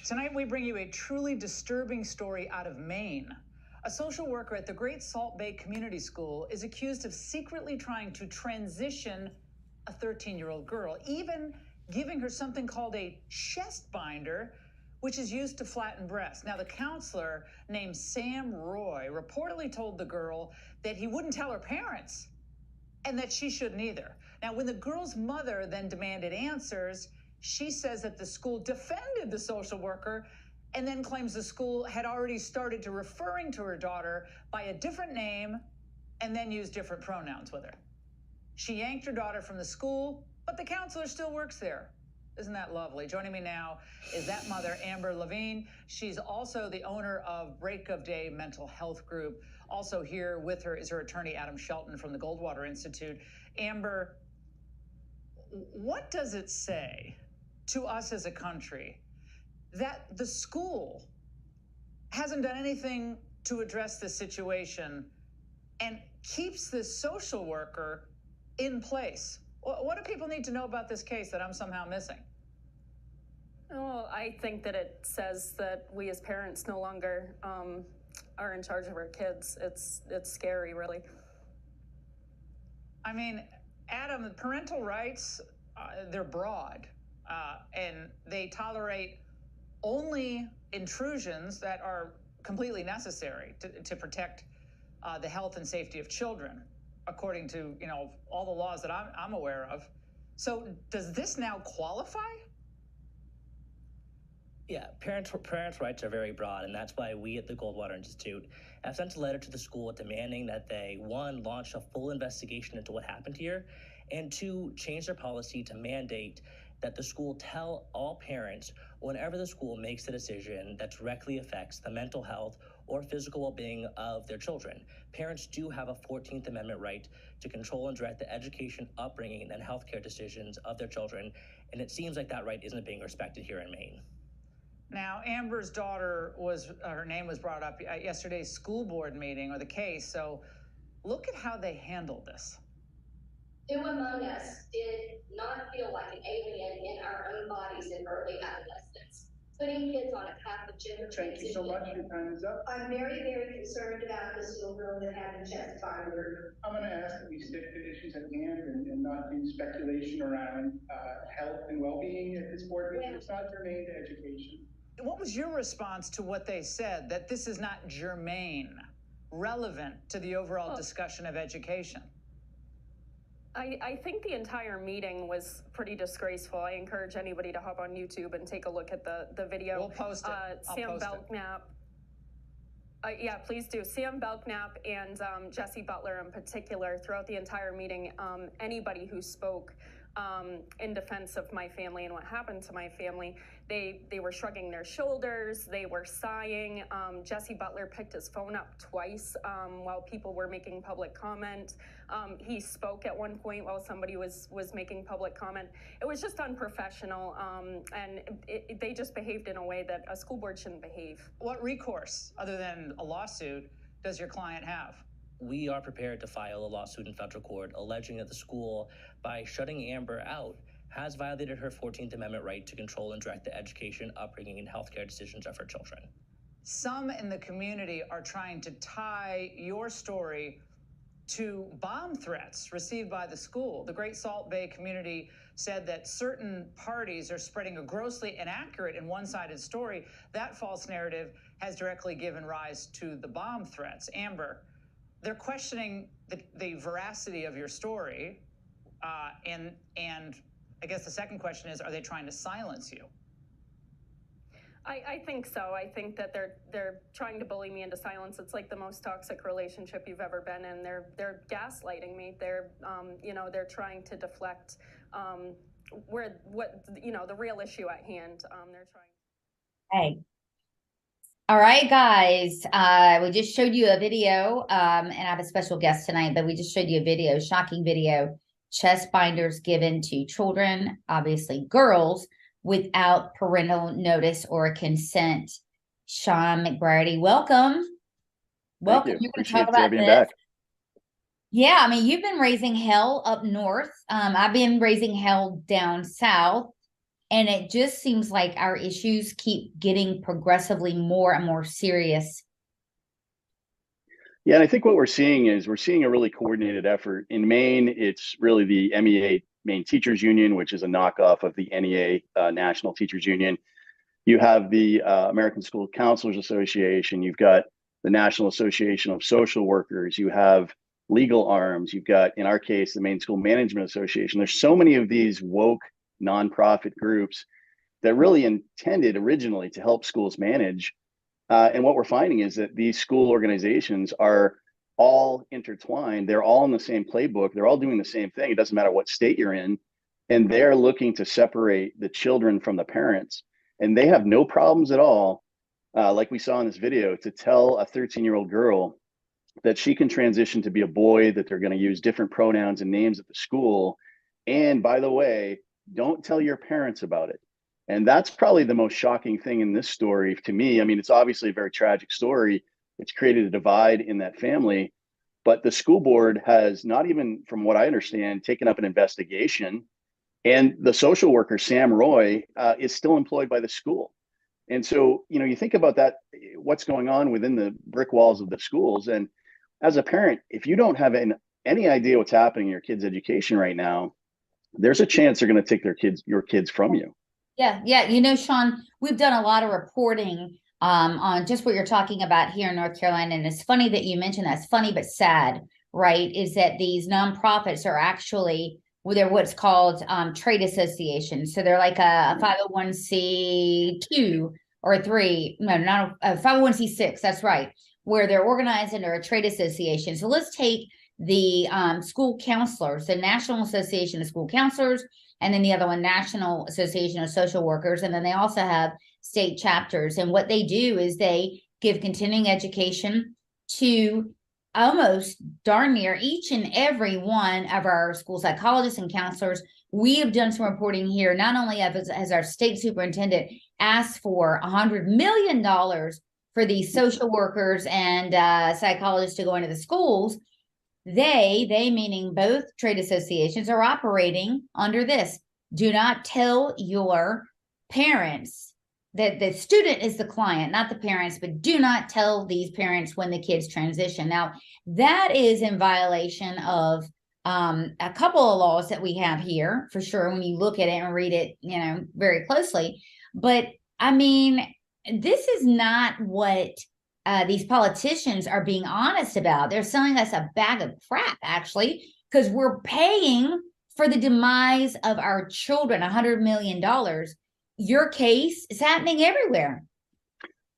Tonight, we bring you a truly disturbing story out of Maine. A social worker at the Great Salt Bay Community School is accused of secretly trying to transition a 13-year-old girl, even giving her something called a chest binder, which is used to flatten breasts. Now, the counselor named Sam Roy reportedly told the girl that he wouldn't tell her parents and that she shouldn't either. Now, when the girl's mother then demanded answers, she says that the school defended the social worker and then claims the school had already started to referring to her daughter by a different name and then used different pronouns with her. She yanked her daughter from the school, but the counselor still works there. Isn't that lovely? Joining me now is that mother, Amber Levine. She's also the owner of Break of Day Mental Health Group. Also here with her is her attorney, Adam Shelton from the Goldwater Institute. Amber, what does it say to us as a country that the school hasn't done anything to address this situation and keeps this social worker in place? What do people need to know about this case that I'm somehow missing? Well, I think that it says that we as parents no longer are in charge of our kids. It's scary, really. I mean, Adam, parental rights, they're broad, and they tolerate only intrusions that are completely necessary to protect the health and safety of children, according to, all the laws that I'm aware of. So does this now qualify? Yeah, parents' rights are very broad, and that's why we at the Goldwater Institute have sent a letter to the school demanding that they, one, launch a full investigation into what happened here, and two, change their policy to mandate that the school tell all parents whenever the school makes a decision that directly affects the mental health or physical well-being of their children. Parents do have a 14th Amendment right to control and direct the education, upbringing, and healthcare decisions of their children, and it seems like that right isn't being respected here in Maine. Now, Amber's daughter her name was brought up at yesterday's school board meeting, or the case, so look at how they handled this. Who among us did not feel like an alien in our own bodies in early adolescence? Putting kids on a path of gender transition. Thank you so much. Your time is up. I'm very, very concerned about this little girl that had a chest binder. I'm going to ask that we stick to issues at hand and not do speculation around health and well-being at this board meeting. It's not germane to education. What was your response to what they said, that this is not germane, relevant to the overall discussion of education? I think the entire meeting was pretty disgraceful. I encourage anybody to hop on YouTube and take a look at the video. We'll post it. Sam Belknap. Yeah, please do. Sam Belknap and Jesse Butler in particular, throughout the entire meeting, anybody who spoke in defense of my family and what happened to my family, they were shrugging their shoulders, they were sighing. Jesse Butler picked his phone up twice while people were making public comment. He spoke at one point while somebody was making public comment. It was just unprofessional, and they just behaved in a way that a school board shouldn't behave. What recourse, other than a lawsuit, does your client have? We are prepared to file a lawsuit in federal court alleging that the school, by shutting Amber out, has violated her 14th Amendment right to control and direct the education, upbringing, and healthcare decisions of her children. Some in the community are trying to tie your story to bomb threats received by the school. The Great Salt Bay community said that certain parties are spreading a grossly inaccurate and one-sided story. That false narrative has directly given rise to the bomb threats. Amber, they're questioning the veracity of your story, and I guess the second question is, are they trying to silence you? I think so. I think that they're trying to bully me into silence. It's like the most toxic relationship you've ever been in. They're gaslighting me. They're trying to deflect the real issue at hand. They're trying. Hey. All right, guys, we just showed you a video, and I have a special guest tonight, but we just showed you a video, shocking video, chest binders given to children, obviously girls, without parental notice or consent. Shawn McBreairty, welcome. Welcome. Thank you. You're going to talk about this. Back. Yeah, I mean, you've been raising hell up north. I've been raising hell down south. And it just seems like our issues keep getting progressively more and more serious. Yeah, and I think what we're seeing is a really coordinated effort. In Maine, it's really the MEA, Maine Teachers Union, which is a knockoff of the NEA, National Teachers Union. You have the American School Counselors Association. You've got the National Association of Social Workers. You have Legal Arms. You've got, in our case, the Maine School Management Association. There's so many of these woke nonprofit groups that really intended originally to help schools manage. And what we're finding is that these school organizations are all intertwined. They're all in the same playbook. They're all doing the same thing. It doesn't matter what state you're in. And they're looking to separate the children from the parents. And they have no problems at all, like we saw in this video, to tell a 13-year-old girl that she can transition to be a boy, that they're going to use different pronouns and names at the school. And by the way, don't tell your parents about it. And that's probably the most shocking thing in this story to me. I mean, it's obviously a very tragic story. It's created a divide in that family. But the school board has not even, from what I understand, taken up an investigation. And the social worker, Sam Roy, is still employed by the school. And so, you think about that, what's going on within the brick walls of the schools. And as a parent, if you don't have any idea what's happening in your kid's education right now, there's a chance they're going to take your kids from you. Yeah. Shawn, we've done a lot of reporting on just what you're talking about here in North Carolina. And it's funny that you mentioned that. It's funny but sad, right? Is that these nonprofits are actually, they're what's called trade associations. So they're like a 501c2 or 3, no, not a 501c6, that's right, where they're organized under a trade association. So let's take the school counselors, the National Association of School Counselors, and then the other one, National Association of Social Workers. And then they also have state chapters. And what they do is they give continuing education to almost darn near each and every one of our school psychologists and counselors. We have done some reporting here, not only has our state superintendent asked for $100 million for these social workers and psychologists to go into the schools. They meaning both trade associations, are operating under this. Do not tell your parents that the student is the client, not the parents, but do not tell these parents when the kids transition. Now, that is in violation of a couple of laws that we have here, for sure, when you look at it and read it, very closely. But I mean, this is not what these politicians are being honest about. They're selling us a bag of crap, actually, because we're paying for the demise of our children, $100 million. Your case is happening everywhere.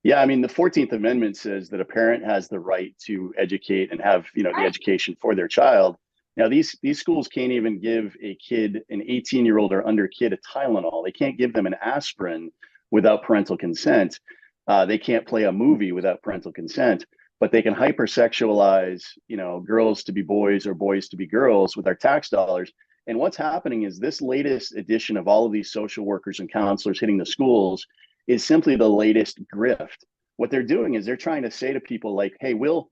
Yeah, I mean, the 14th Amendment says that a parent has the right to educate and have, the education for their child. Now, these schools can't even give a kid, an 18-year-old or under kid, a Tylenol. They can't give them an aspirin without parental consent. They can't play a movie without parental consent, but they can hypersexualize, girls to be boys or boys to be girls with our tax dollars. And what's happening is this latest edition of all of these social workers and counselors hitting the schools is simply the latest grift. What they're doing is they're trying to say to people like, hey, we'll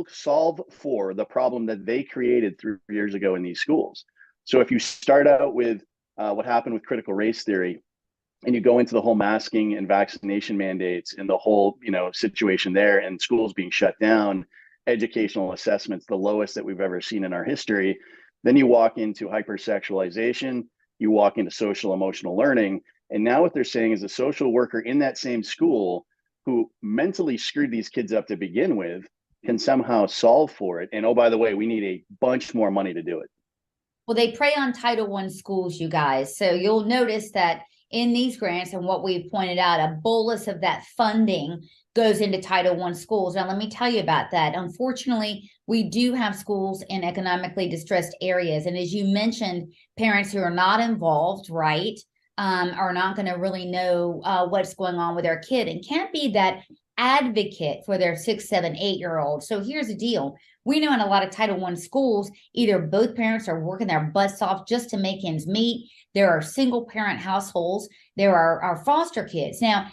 solve for the problem that they created 3 years ago in these schools. So if you start out with what happened with critical race theory, and you go into the whole masking and vaccination mandates and the whole, situation there, and schools being shut down, educational assessments, the lowest that we've ever seen in our history. Then you walk into hypersexualization, you walk into social emotional learning. And now what they're saying is a social worker in that same school who mentally screwed these kids up to begin with can somehow solve for it. And oh, by the way, we need a bunch more money to do it. Well, they prey on Title I schools, you guys. So you'll notice that in these grants, and what we've pointed out, a bolus of that funding goes into Title I schools. Now, let me tell you about that. Unfortunately, we do have schools in economically distressed areas. And as you mentioned, parents who are not involved, right, are not going to really know what's going on with their kid and can't be that advocate for their 6, 7, 8-year-old. So here's the deal. We know in a lot of Title I schools, either both parents are working their butts off just to make ends meet. There are single parent households. There are foster kids. Now,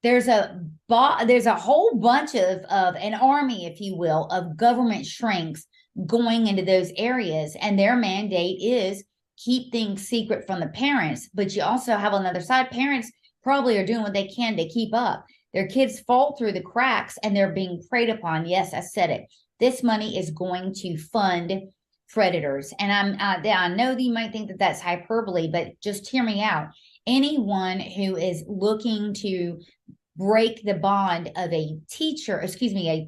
there's a whole bunch of an army, if you will, of government shrinks going into those areas. And their mandate is keep things secret from the parents, but you also have on the other side, parents probably are doing what they can to keep up. Their kids fall through the cracks and they're being preyed upon. Yes, I said it. This money is going to fund predators. And I know that you might think that that's hyperbole, but just hear me out. Anyone who is looking to break the bond of a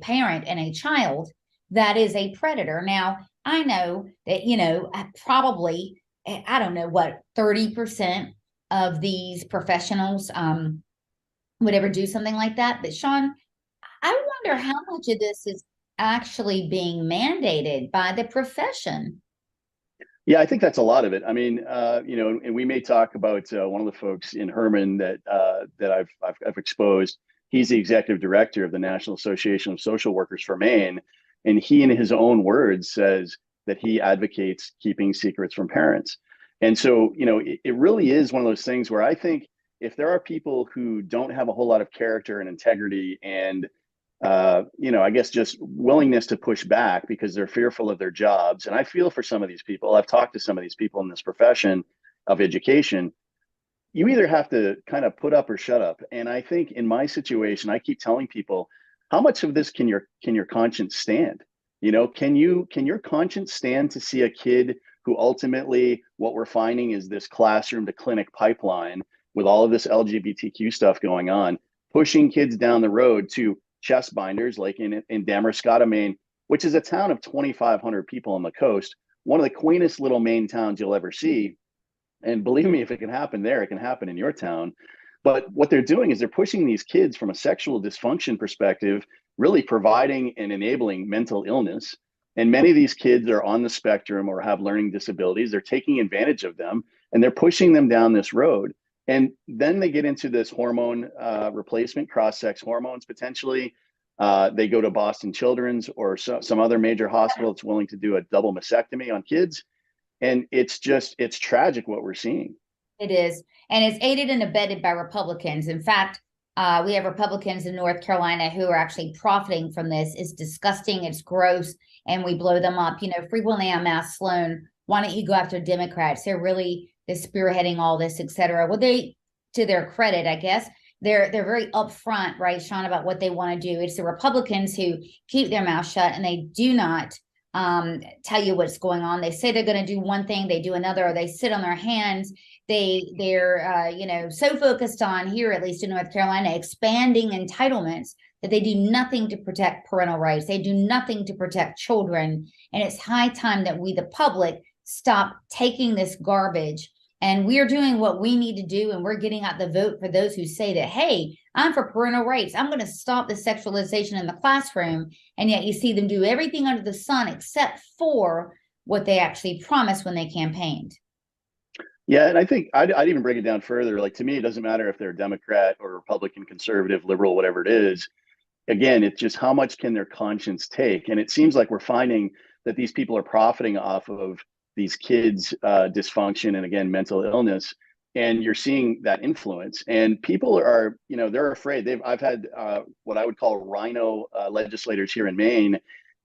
parent and a child, that is a predator. Now, I know that, probably, I don't know what, 30% of these professionals would ever do something like that. But Shawn, I wonder how much of this is actually being mandated by the profession. Yeah, I think that's a lot of it. I mean, and we may talk about one of the folks in Herman that I've exposed. He's the executive director of the National Association of Social Workers for Maine, and he, in his own words, says that he advocates keeping secrets from parents. And so, it really is one of those things where I think if there are people who don't have a whole lot of character and integrity and I guess just willingness to push back because they're fearful of their jobs. And I feel for some of these people. I've talked to some of these people in this profession of education. You either have to kind of put up or shut up. And I think in my situation, I keep telling people, how much of this can your conscience stand? Can your conscience stand to see a kid who ultimately, what we're finding is this classroom to clinic pipeline with all of this LGBTQ stuff going on, pushing kids down the road to chest binders, like in Damariscotta, Maine, which is a town of 2,500 people on the coast, one of the quaintest little Maine towns you'll ever see. And believe me, if it can happen there, it can happen in your town. But what they're doing is they're pushing these kids from a sexual dysfunction perspective, really providing and enabling mental illness. And many of these kids are on the spectrum or have learning disabilities. They're taking advantage of them and they're pushing them down this road. And then they get into this hormone replacement, cross-sex hormones, potentially. They go to Boston Children's or some other major hospital that's willing to do a double mastectomy on kids. And it's tragic what we're seeing. It is. And it's aided and abetted by Republicans. In fact, we have Republicans in North Carolina who are actually profiting from this. It's disgusting. It's gross. And we blow them up. Frequently I'm asked, Sloan, why don't you go after Democrats? They're spearheading all this, et cetera. Well, they, to their credit, I guess, they're very upfront, right, Shawn, about what they want to do. It's the Republicans who keep their mouth shut and they do not tell you what's going on. They say they're going to do one thing, they do another, or they sit on their hands. They're so focused on, here, at least in North Carolina, expanding entitlements that they do nothing to protect parental rights. They do nothing to protect children. And it's high time that we, the public, stop taking this garbage. And we're doing what we need to do. And we're getting out the vote for those who say that, hey, I'm for parental rights. I'm going to stop the sexualization in the classroom. And yet you see them do everything under the sun except for what they actually promised when they campaigned. Yeah, and I think I'd even break it down further. Like, to me, it doesn't matter if they're Democrat or Republican, conservative, liberal, whatever it is. Again, it's just how much can their conscience take? And it seems like we're finding that these people are profiting off of these kids' dysfunction and, again, mental illness. And you're seeing that influence. And people are, they're afraid. I've had what I would call rhino legislators here in Maine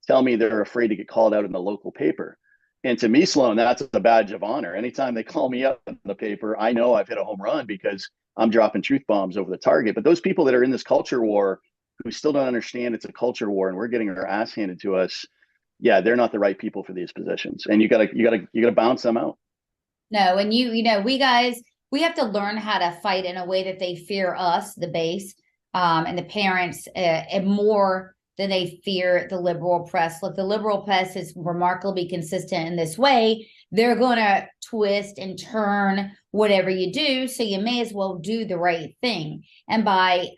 tell me they're afraid to get called out in the local paper. And to me, Sloan, that's a badge of honor. Anytime they call me up in the paper, I know I've hit a home run because I'm dropping truth bombs over the target. But those people that are in this culture war who still don't understand it's a culture war and we're getting our ass handed to us, yeah, they're not the right people for these positions. And you gotta bounce them out. No, and we have to learn how to fight in a way that they fear us, the base, and the parents, and more than they fear the liberal press. Look, the liberal press is remarkably consistent in this way. They're going to twist and turn whatever you do, so you may as well do the right thing. And by,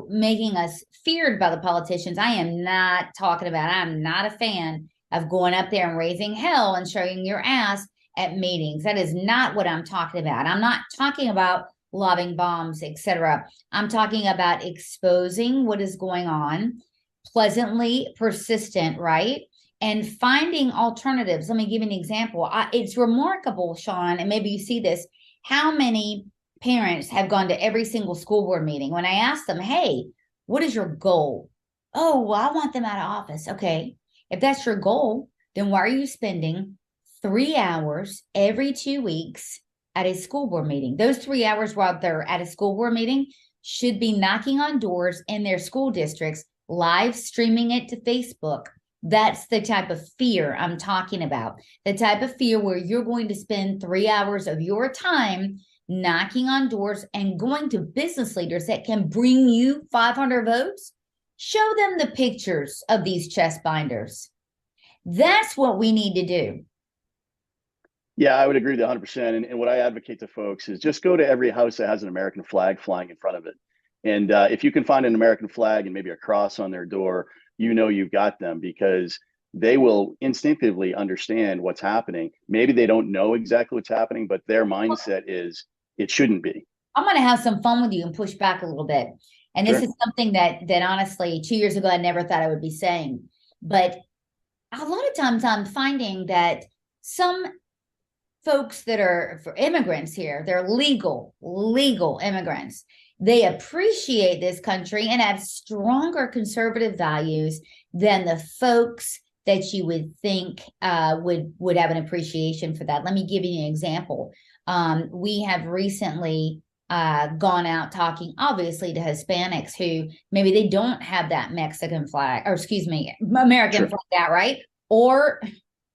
making us feared by the politicians, I'm not a fan of going up there and raising hell and showing your ass at meetings. That is not what I'm talking about. I'm not talking about lobbing bombs, etc. I'm talking about exposing what is going on, pleasantly persistent, right? And finding alternatives. Let me give you an example. It's remarkable, Shawn, and maybe you see this, how many parents have gone to every single school board meeting. When I ask them, hey, what is your goal? Oh, well, I want them out of office. Okay, if that's your goal, then why are you spending 3 hours every 2 weeks at a school board meeting. Those 3 hours while they're at a school board meeting should be knocking on doors in their school districts, live streaming it to Facebook. That's the type of fear I'm talking about. The type of fear where you're going to spend 3 hours of your time knocking on doors and going to business leaders that can bring you 500 votes. Show them the pictures of these chest binders. That's what we need to do. Yeah, I would agree with you 100%. And what I advocate to folks is just go to every house that has an American flag flying in front of it. And if you can find an American flag and maybe a cross on their door, you know you've got them, because they will instinctively understand what's happening. Maybe they don't know exactly what's happening, but their mindset is it shouldn't be. I'm going to have some fun with you and push back a little bit. And this Sure. is something that honestly, 2 years ago, I never thought I would be saying. But a lot of times I'm finding that some folks that are for immigrants here, they're legal immigrants. They appreciate this country and have stronger conservative values than the folks that you would think would have an appreciation for that. Let me give you an example. We have recently gone out talking, obviously, to Hispanics who maybe they don't have that Mexican flag, or excuse me, American Sure. flag out, right? Or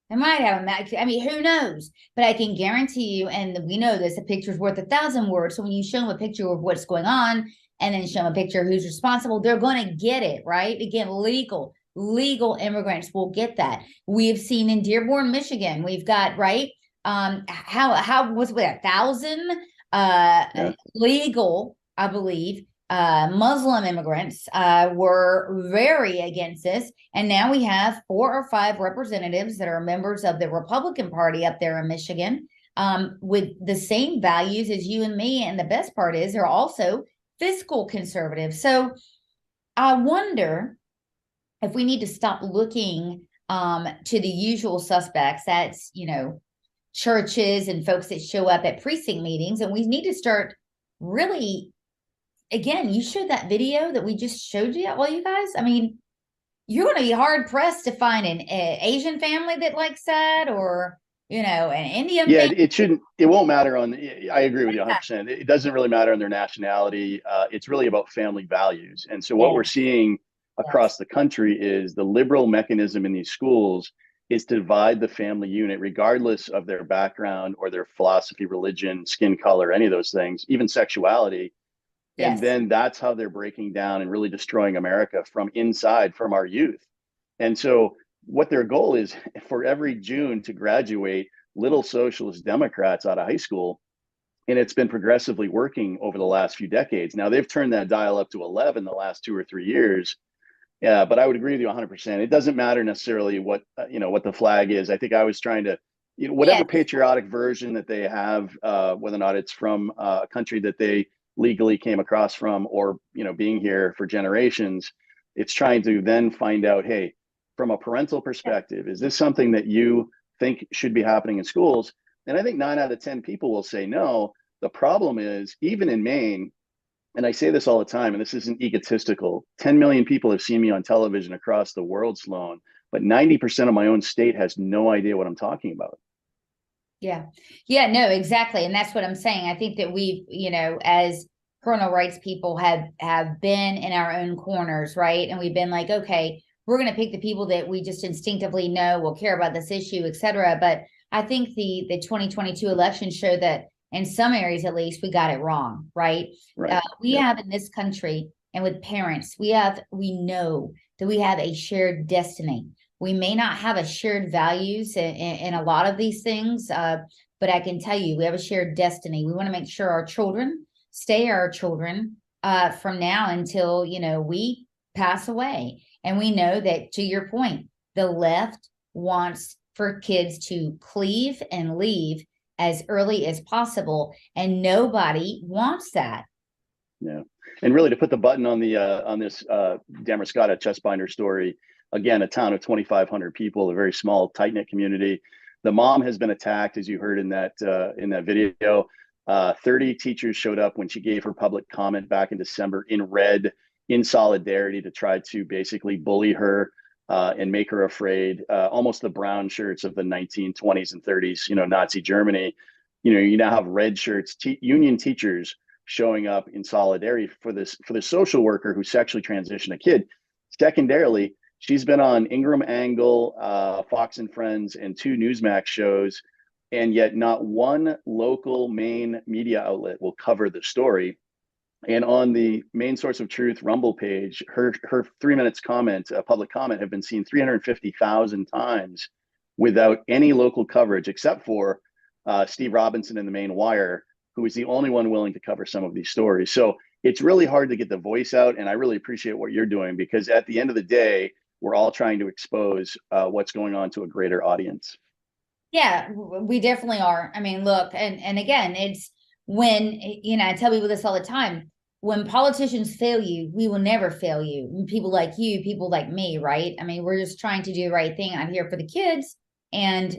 they might have a, I mean, who knows? But I can guarantee you, and we know this, a picture's worth 1,000 words. So when you show them a picture of what's going on and then show them a picture of who's responsible, they're going to get it, right? Again, legal immigrants will get that. We've seen in Dearborn, Michigan, we've got, right? How was it, 1,000 legal, I believe, Muslim immigrants were very against this. And now we have 4 or 5 representatives that are members of the Republican Party up there in Michigan with the same values as you and me. And the best part is they're also fiscal conservatives. So I wonder if we need to stop looking to the usual suspects. That's, churches and folks that show up at precinct meetings. And we need to start really, again, you showed that video that we just showed you, well, you guys, I mean, you're going to be hard pressed to find an Asian family that likes that, or, an Indian family. It won't matter I agree with you 100%. It doesn't really matter on their nationality. It's really about family values. And so what we're seeing across the country is the liberal mechanism in these schools is to divide the family unit, regardless of their background or their philosophy, religion, skin color, any of those things, even sexuality. And then that's how they're breaking down and really destroying America from inside, from our youth. And so what their goal is for every June to graduate little socialist Democrats out of high school. And it's been progressively working over the last few decades. Now they've turned that dial up to 11 the last 2 or 3 years. But I would agree with you 100%. It doesn't matter necessarily what the flag is. I think I was trying to, whatever patriotic version that they have, whether or not it's from a country that they legally came across from, or being here for generations, it's trying to then find out, hey, from a parental perspective, is this something that you think should be happening in schools? And I think 9 out of 10 people will say no. The problem is, even in Maine, and I say this all the time, and this isn't egotistical, 10 million people have seen me on television across the world, Sloan, but 90% of my own state has no idea what I'm talking about. Yeah, no, exactly. And that's what I'm saying. I think that we've, as parental rights people have been in our own corners, right? And we've been like, okay, we're going to pick the people that we just instinctively know will care about this issue, et cetera. But I think the 2022 election showed that in some areas, at least, we got it wrong, right? We have in this country, and with parents, we know that we have a shared destiny. We may not have a shared values in a lot of these things, but I can tell you, we have a shared destiny. We want to make sure our children stay our children from now until, we pass away. And we know that, to your point, the left wants for kids to cleave and leave as early as possible, and nobody wants that. Yeah, and really to put the button on the on this Damascotta chestbinder story, again, a town of 2,500 people, a very small, tight-knit community. The mom has been attacked, as you heard in that video. 30 teachers showed up when she gave her public comment back in December in red, in solidarity, to try to basically bully her. and Make Her Afraid, almost the brown shirts of the 1920s and 30s, Nazi Germany. You now have red shirts, union teachers showing up in solidarity for the social worker who sexually transitioned a kid. Secondarily, she's been on Ingram Angle, Fox and Friends, and 2 Newsmax shows, and yet not one local Maine media outlet will cover the story. And on the Maine Source of Truth Rumble page, her 3 minutes comment, public comment, have been seen 350,000 times without any local coverage, except for Steve Robinson in the Maine Wire, who is the only one willing to cover some of these stories. So it's really hard to get the voice out, and I really appreciate what you're doing, because at the end of the day, we're all trying to expose what's going on to a greater audience. Yeah, we definitely are. I mean, look, and again, it's when, I tell people this all the time, when politicians fail you, we will never fail you. People like you, people like me, right? I mean, we're just trying to do the right thing. I'm here for the kids, and,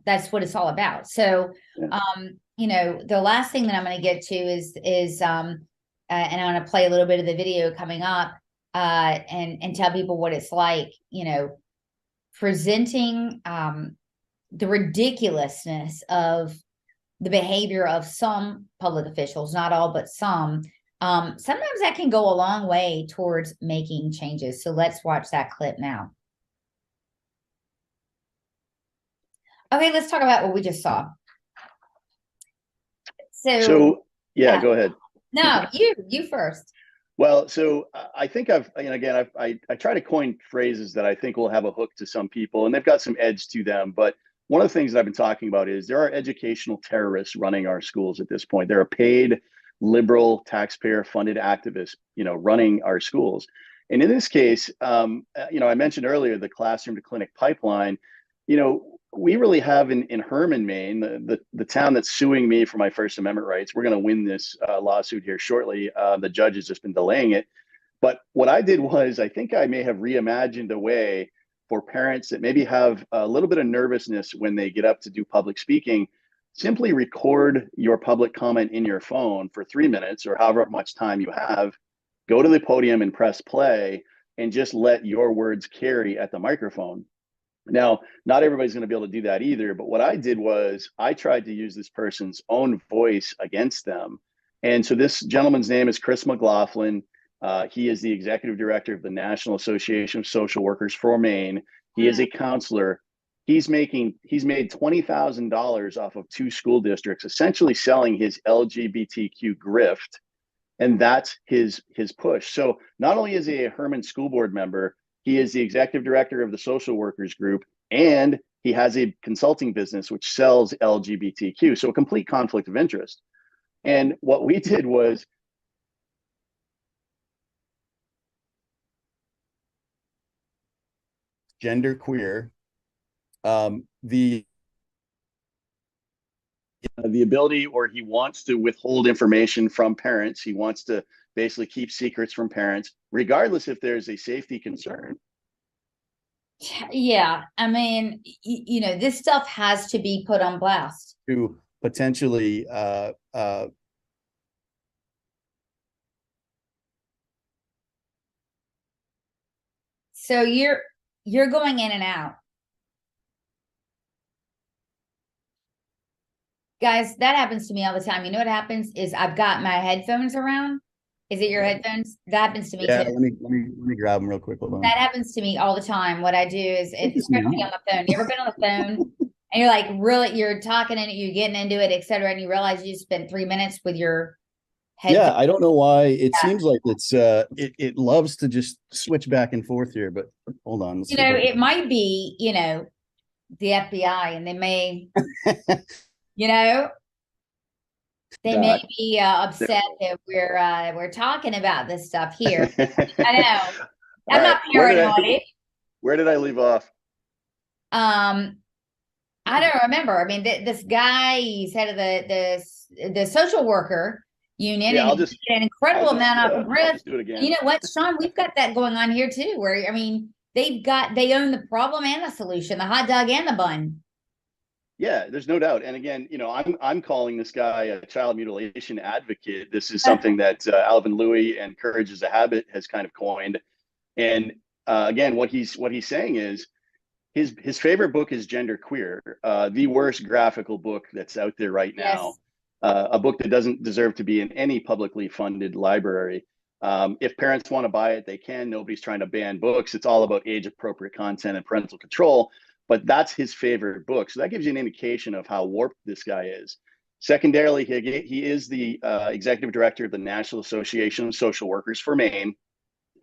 that's what it's all about. So, the last thing that I'm going to get to is and I'm going to play a little bit of the video coming up, and tell people what it's like, presenting the ridiculousness of the behavior of some public officials, not all, but some. Sometimes that can go a long way towards making changes. So let's watch that clip now. Okay, let's talk about what we just saw. So yeah, go ahead. No, you first. Well, so I think I try to coin phrases that I think will have a hook to some people, and they've got some edge to them. But one of the things that I've been talking about is there are educational terrorists running our schools at this point. There are paid, liberal, taxpayer-funded activists, running our schools. And in this case, I mentioned earlier the classroom to clinic pipeline. We really have in Herman, Maine, the town that's suing me for my First Amendment rights. We're going to win this lawsuit here shortly. The judge has just been delaying it. But what I did was, I think I may have reimagined a way for parents that maybe have a little bit of nervousness when they get up to do public speaking. Simply record your public comment in your phone for 3 minutes or however much time you have. Go to the podium and press play, and just let your words carry at the microphone. Now, not everybody's going to be able to do that either, but what I did was I tried to use this person's own voice against them. And so this gentleman's name is Chris McLaughlin. He is the executive director of the National Association of Social Workers for Maine. He is a counselor. He's made $20,000 off of 2 school districts, essentially selling his LGBTQ grift. And that's his push. So not only is he a Herman School Board member, he is the executive director of the social workers group, and he has a consulting business which sells LGBTQ. So a complete conflict of interest. And what we did was genderqueer, the ability, or he wants to withhold information from parents. He wants to basically keep secrets from parents, regardless if there's a safety concern. Yeah, I mean, this stuff has to be put on blast. To potentially So you're going in and out. Guys, that happens to me all the time. You know what happens is I've got my headphones around. Is it your headphones? That happens to me too. Let me grab them real quick. Hold on. That happens to me all the time. What I do is, especially on the phone. You ever been on the phone and you're like, really, you're talking and you're getting into it, etc., and you realize you spent 3 minutes with your headphones? Yeah, I don't know why. It seems like it loves to just switch back and forth here. But hold on. It might be, the FBI, and they may, they may be upset that we're talking about this stuff here. I know. I'm not paranoid. Where did I leave off? I don't remember. I mean, this guy, he's head of the social worker union, yeah, and he did an incredible amount of grift. Do it again. You know what, Shawn? We've got that going on here too, where, I mean, they own the problem and the solution, the hot dog and the bun. Yeah, there's no doubt. And again, I'm calling this guy a child mutilation advocate. This is something that Alvin Louis and Courage is a Habit has kind of coined. And again, what he's saying is his favorite book is Gender Queer, the worst graphical book that's out there right now. Yes. A book that doesn't deserve to be in any publicly funded library. If parents want to buy it, they can. Nobody's trying to ban books. It's all about age appropriate content and parental control. But that's his favorite book. So that gives you an indication of how warped this guy is. Secondarily, he is the executive director of the National Association of Social Workers for Maine,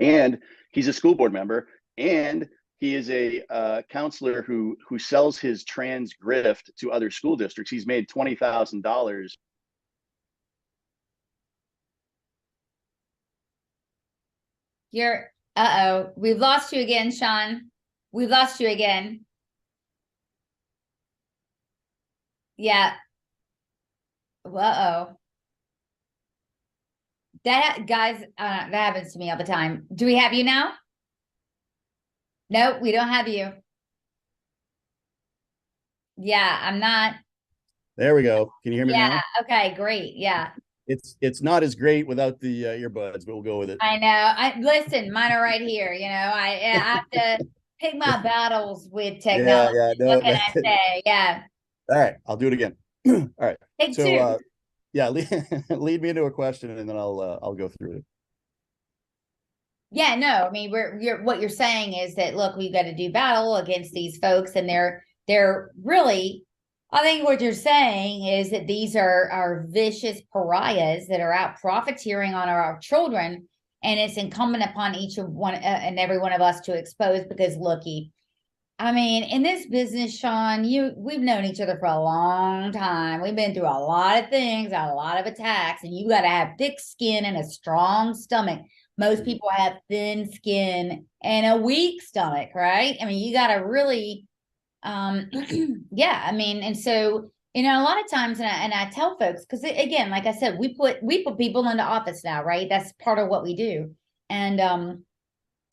and he's a school board member, and he is a counselor who sells his trans grift to other school districts. He's made $20,000. We've lost you again, Shawn. We've lost you again. Yeah. That, guys, that happens to me all the time. Do we have you now? No, we don't have you. Yeah, I'm not. There we go. Can you hear me now? Yeah, okay, great. Yeah. It's not as great without the earbuds, but we'll go with it. I know. Listen, mine are right here. You know, I have to pick my battles with technology. Yeah, no, what can I say? Yeah. All right, I'll do it again. All right. Take two. Yeah, lead me into a question, and then I'll go through it. Yeah, no, I mean, what you're saying is that, look, we've got to do battle against these folks, and they're really, I think what you're saying is that these are vicious pariahs that are out profiteering on our children, and it's incumbent upon each of one and every one of us to expose, because looky, I mean, in this business, Shawn, we've known each other for a long time. We've been through a lot of things, a lot of attacks, and you got to have thick skin and a strong stomach. Most people have thin skin and a weak stomach, right? I mean, you got to really, yeah. I mean, and so, you know, a lot of times, and I tell folks, because again, like I said, we put people into office now, right? That's part of what we do, and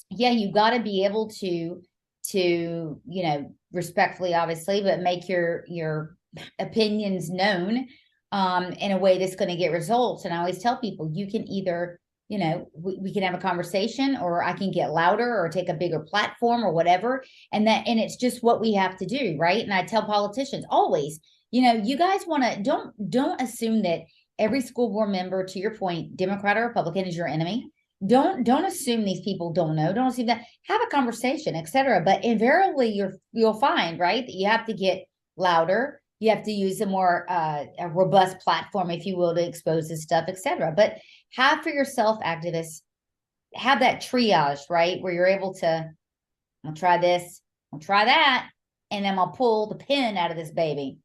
yeah, you got to be able to you know, respectfully, obviously, but make your opinions known in a way that's going to get results. And I always tell people, you can either, you know, we can have a conversation, or I can get louder or take a bigger platform or whatever. And it's just what we have to do. Right. And I tell politicians always, you know, you guys want to, don't assume that every school board member, to your point, Democrat or Republican, is your enemy. Don't assume these people don't know. Don't assume that. Have a conversation, etc. But invariably, you'll find, right, that you have to get louder. You have to use a more a robust platform, if you will, to expose this stuff, etc. But have for yourself, activists, have that triage, right, where you're able to, I'll try this, I'll try that, and then I'll pull the pin out of this baby.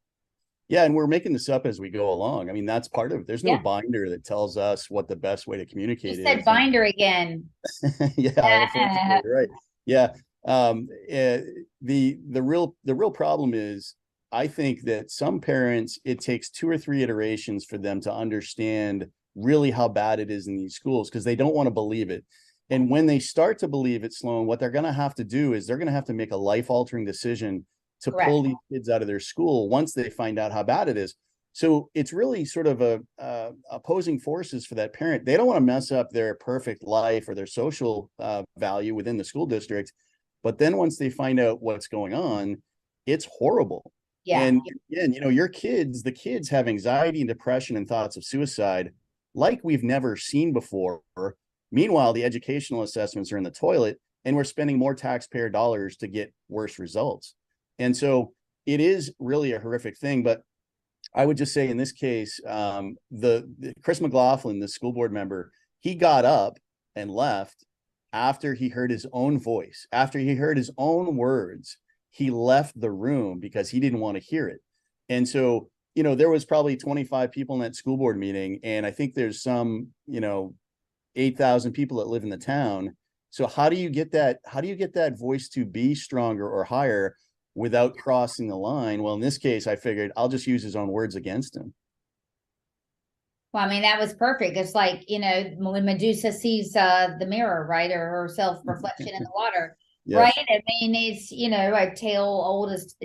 Yeah, and we're making this up as we go along. I mean, that's part of it. There's no binder that tells us what the best way to communicate is. You said binder again. Yeah, right. Yeah. The real problem is, I think that some parents, it takes 2 or 3 iterations for them to understand really how bad it is in these schools, because they don't want to believe it. And when they start to believe it, Sloan, what they're going to have to do is they're going to have to make a life-altering decision to pull these kids out of their school once they find out how bad it is. So it's really sort of opposing forces for that parent. They don't want to mess up their perfect life or their social value within the school district. But then once they find out what's going on, it's horrible. Yeah. And again, you know, the kids have anxiety and depression and thoughts of suicide like we've never seen before. Meanwhile, the educational assessments are in the toilet, and we're spending more taxpayer dollars to get worse results. And so it is really a horrific thing. But I would just say in this case, the Chris McLaughlin, the school board member, he got up and left after he heard his own voice, after he heard his own words. He left the room because he didn't want to hear it. And so, you know, there was probably 25 people in that school board meeting, and I think there's some, you know, 8,000 people that live in the town. So how do you get that voice to be stronger or higher without crossing the line? Well, in this case, I figured I'll just use his own words against him. Well, I mean, that was perfect. It's like, you know, when Medusa sees the mirror, right, or her self-reflection in the water, yes. Right? I mean, it's, you know, a tale old as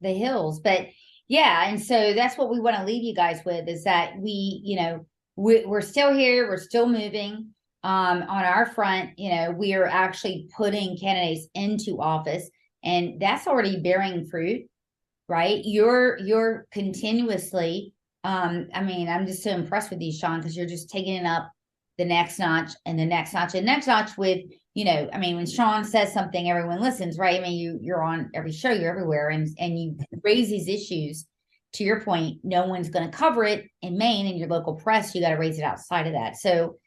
the hills. But yeah, and so that's what we want to leave you guys with, is that we, you know, we're still here, we're still moving. on our front, we are actually putting candidates into office, and that's already bearing fruit, right? You're continuously, I'm just so impressed with you, Shawn, because you're just taking it up the next notch and the next notch and next notch with, when Shawn says something, everyone listens, right? You're on every show, you're everywhere, and you raise these issues. To your point, no one's going to cover it in Maine in your local press. You got to raise it outside of that. So,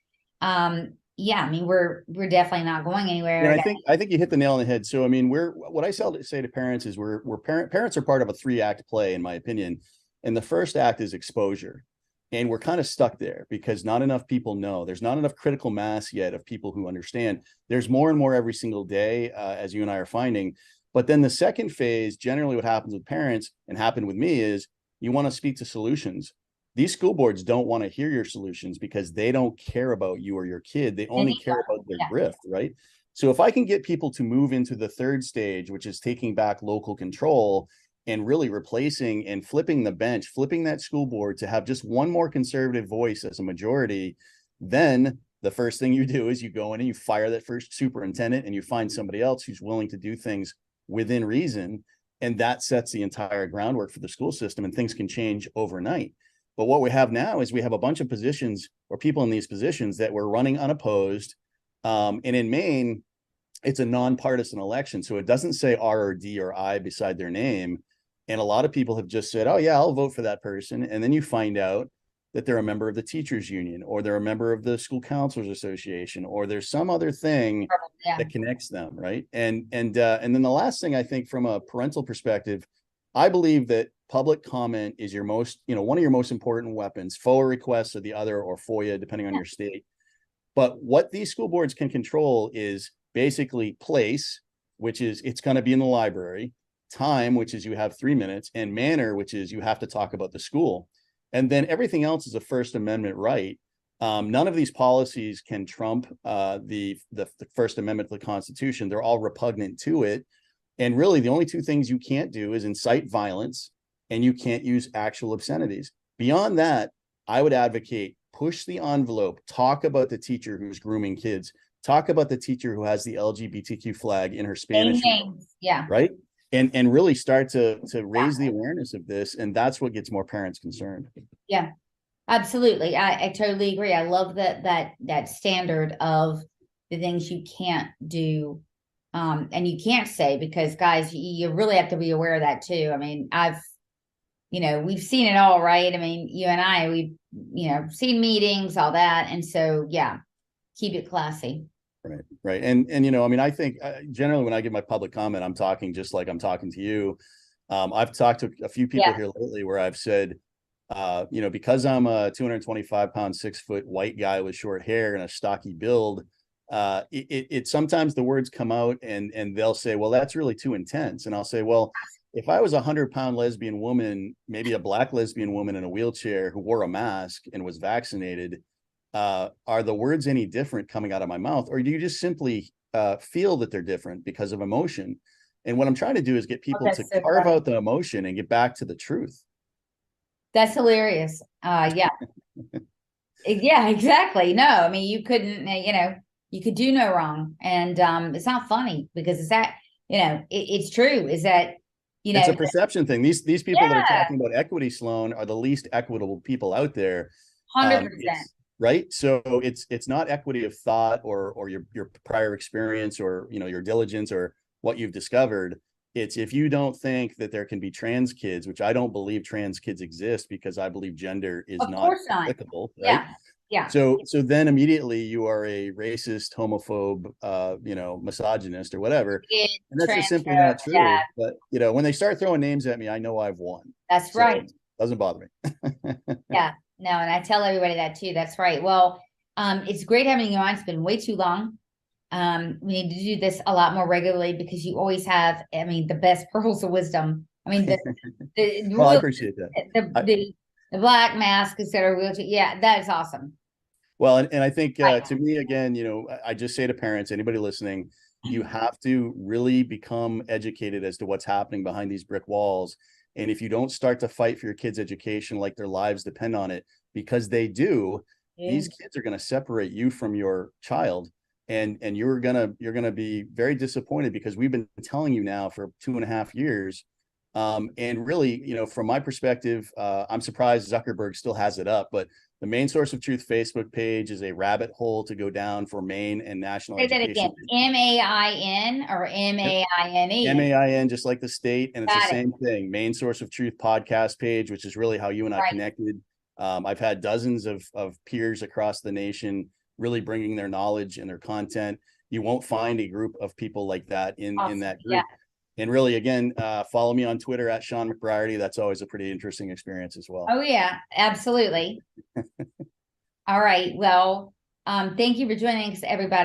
we're definitely not going anywhere. And I think you hit the nail on the head. So, what I say to parents is parents are part of a 3-act play, in my opinion. And the first act is exposure. And we're kind of stuck there because not enough people know. There's not enough critical mass yet of people who understand. There's more and more every single day, as you and I are finding. But then the second phase, generally what happens with parents and happened with me, is you want to speak to solutions. These school boards don't want to hear your solutions because they don't care about you or your kid. They only care about their grift, right? So if I can get people to move into the third stage, which is taking back local control and really replacing and flipping the bench, flipping that school board to have just one more conservative voice as a majority, then the first thing you do is you go in and you fire that first superintendent and you find somebody else who's willing to do things within reason. And that sets the entire groundwork for the school system, and things can change overnight. But what we have now is we have a bunch of positions or people in these positions that we're running unopposed. And in Maine, it's a nonpartisan election. So it doesn't say R or D or I beside their name. And a lot of people have just said, oh, yeah, I'll vote for that person. And then you find out that they're a member of the teachers union, or they're a member of the school counselors association, or there's some other thing that connects them. Right. And then the last thing, I think, from a parental perspective, I believe that public comment is your most, one of your most important weapons. FOIA requests are the other, or FOIA, depending on your state. But what these school boards can control is basically place, which is it's going to be in the library, time, which is you have 3 minutes, and manner, which is you have to talk about the school. And then everything else is a First Amendment right. None of these policies can trump the First Amendment to the Constitution. They're all repugnant to it. And really, the only two things you can't do is incite violence, and you can't use actual obscenities. Beyond that, I would advocate push the envelope, talk about the teacher who's grooming kids, talk about the teacher who has the LGBTQ flag in her Spanish, right? And really start to raise the awareness of this. And that's what gets more parents concerned. Yeah, absolutely. I totally agree. I love that standard of the things you can't do. And you can't say, because guys, you really have to be aware of that too. We've seen it all, right? You and I, we've, seen meetings, all that. And so, yeah, keep it classy. Right. And I think generally when I give my public comment, I'm talking just like I'm talking to you. I've talked to a few people here lately where I've said, because I'm a 225-pound, 6-foot white guy with short hair and a stocky build, it sometimes the words come out and they'll say, well, that's really too intense. And I'll say, well, if I was a 100-pound lesbian woman, maybe a Black lesbian woman in a wheelchair who wore a mask and was vaccinated, are the words any different coming out of my mouth? Or do you just simply feel that they're different because of emotion? And what I'm trying to do is get people to carve out the emotion and get back to the truth. That's hilarious. Yeah. Yeah, exactly. No, you couldn't, you could do no wrong. And it's not funny because it's that, it's true, is that, it's a perception thing. These people that are talking about equity, Sloan, are the least equitable people out there. 100%. Right. So it's not equity of thought or your prior experience or, your diligence or what you've discovered. It's if you don't think that there can be trans kids, which I don't believe trans kids exist because I believe gender is not applicable. Right. Yeah. So then immediately you are a racist, homophobe, misogynist or whatever. And that's just simply not true. Yeah. But, when they start throwing names at me, I know I've won. That's right. It doesn't bother me. Yeah. No, and I tell everybody that too. That's right. Well, it's great having you on. It's been way too long. We need to do this a lot more regularly because you always have, the best pearls of wisdom. Well, I appreciate that. The black mask, etc. Yeah, that is awesome. Well, and I think to me, again, I just say to parents, anybody listening, you have to really become educated as to what's happening behind these brick walls. And if you don't start to fight for your kids' education like their lives depend on it, because they do, these kids are going to separate you from your child, and you're gonna be very disappointed, because we've been telling you now for 2.5 years. And really, you know, from my perspective, I'm surprised Zuckerberg still has it up, but the Maine Source of Truth Facebook page is a rabbit hole to go down for Maine and national Say that education. again. MAIN or MAINE? MAIN, just like the state, and it's Got the it. same thing. Maine Source of Truth podcast page, which is really how you and I Right. connected. I've had dozens of peers across the nation really bringing their knowledge and their content. You won't find a group of people like that in Awesome. that Yeah. group. And really, again, follow me on Twitter at Shawn McBreairty. That's always a pretty interesting experience as well. Oh yeah, absolutely. All right. Well, thank you for joining us, everybody.